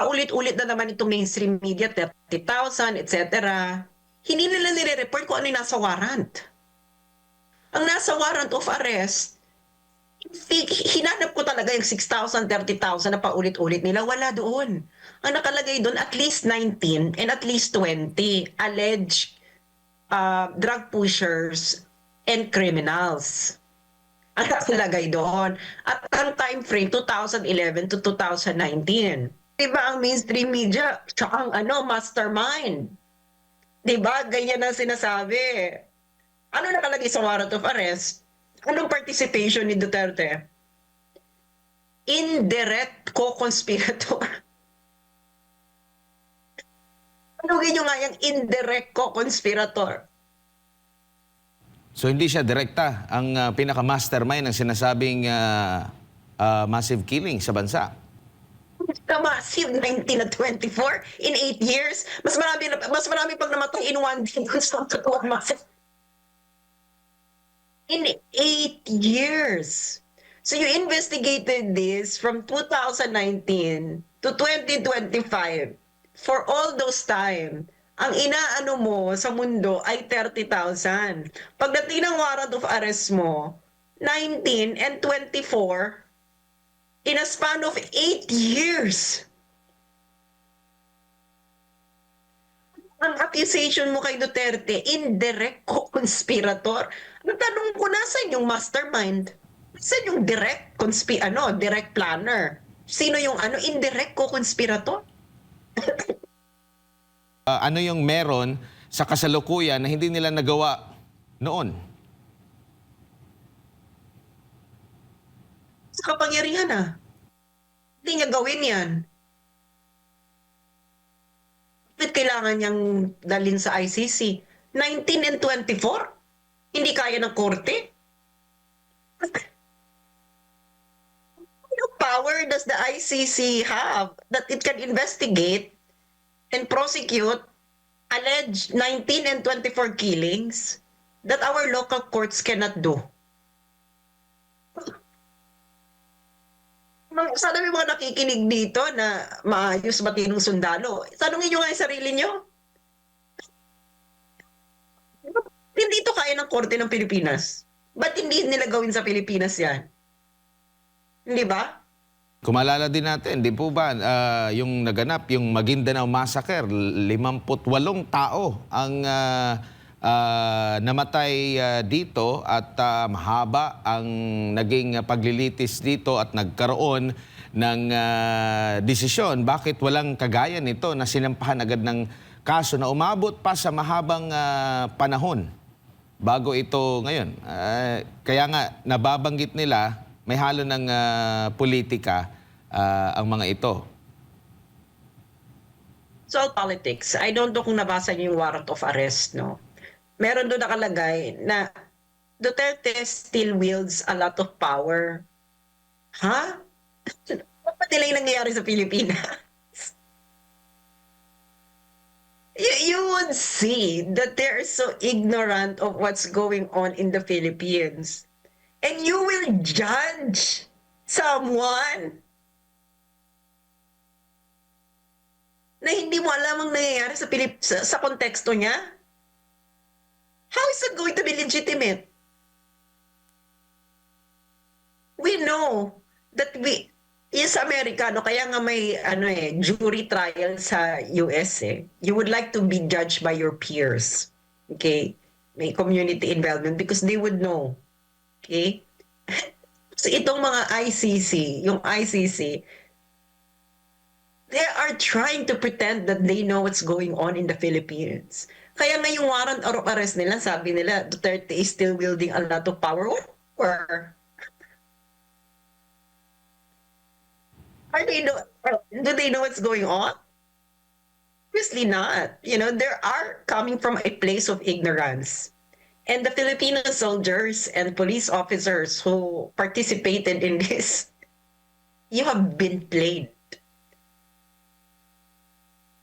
paulit-ulit na naman itong mainstream media, 30,000, etc. Hindi nila nire-report kung ano yung nasa warrant. Ang nasa warrant of arrest, hinanap ko talaga yung 6,000, 30,000 na paulit-ulit nila. Wala doon. Ang nakalagay doon, at least 19 and at least 20 alleged drug pushers and criminals. Ang nakalagay doon. At ang time frame, 2011 to 2019. Diba ang mainstream media, tsaka ang mastermind. Diba? Ganyan ang sinasabi. Ano nakalagay sa warrant of arrest? Anong participation ni Duterte? Indirect co-conspirator. Tanungin nyo nga yung indirect co-conspirator. So hindi siya direkta ang pinaka-mastermind ng sinasabing massive killing sa bansa? Massive 19 at 24 in 8 years. Mas marami pag namatay in 1 day kung sa totoo massive. In 8 years. So you investigated this from 2019 to 2025. For all those time, ang inaano mo sa mundo ay 30,000. Pagdating ng warrant of arrest mo, 19 and 24 in a span of 8 years. Ang accusation mo kay Duterte, indirect co-conspirator. Ang tanong ko, nasan yung mastermind? Nasan yung direct direct planner? Sino yung indirect co-conspirator? Ano yung meron sa kasalukuyan na hindi nila nagawa noon? Sa kapangyarihan hindi niya gawin yan. Bakit kailangan niyang dalhin sa ICC? 19 and 24? Hindi kaya ng korte? What power does the ICC have that it can investigate and prosecute alleged 19 and 24 killings that our local courts cannot do? Sana may mga nakikinig dito na maayos matinong sundalo. Tanungin nyo nga yung sarili nyo. Hindi ito kaya ng korte ng Pilipinas. Ba't hindi nila gawin sa Pilipinas yan? Hindi ba? Kumalala din natin, di po ba, yung naganap, yung Maguindanao Massacre, 58 tao ang namatay dito at mahaba ang naging paglilitis dito at nagkaroon ng desisyon. Bakit walang kagaya nito na sinampahan agad ng kaso na umabot pa sa mahabang panahon bago ito ngayon? Kaya nga nababanggit nila may halo ng politika ang mga ito. It's all politics. I don't know kung nabasa niyo yung warrant of arrest, no? Meron doon nakalagay na Duterte still wields a lot of power. Ha? Ano ba nila yung nangyayari sa Pilipinas? You would see that they're so ignorant of what's going on in the Philippines. And you will judge someone na hindi mo alam ang nangyayari sa konteksto niya? How is it going to be legitimate? We know that sa Amerika, kaya nga may jury trial sa US You would like to be judged by your peers. Okay? May community involvement because they would know. Okay? So itong mga yung ICC, they are trying to pretend that they know what's going on in the Philippines. Kaya nga yung warrant of arrest nila, sabi nila, Duterte is still wielding a lot of power. Do they know what's going on? Obviously not. They are coming from a place of ignorance. And the Filipino soldiers and police officers who participated in this, you have been played.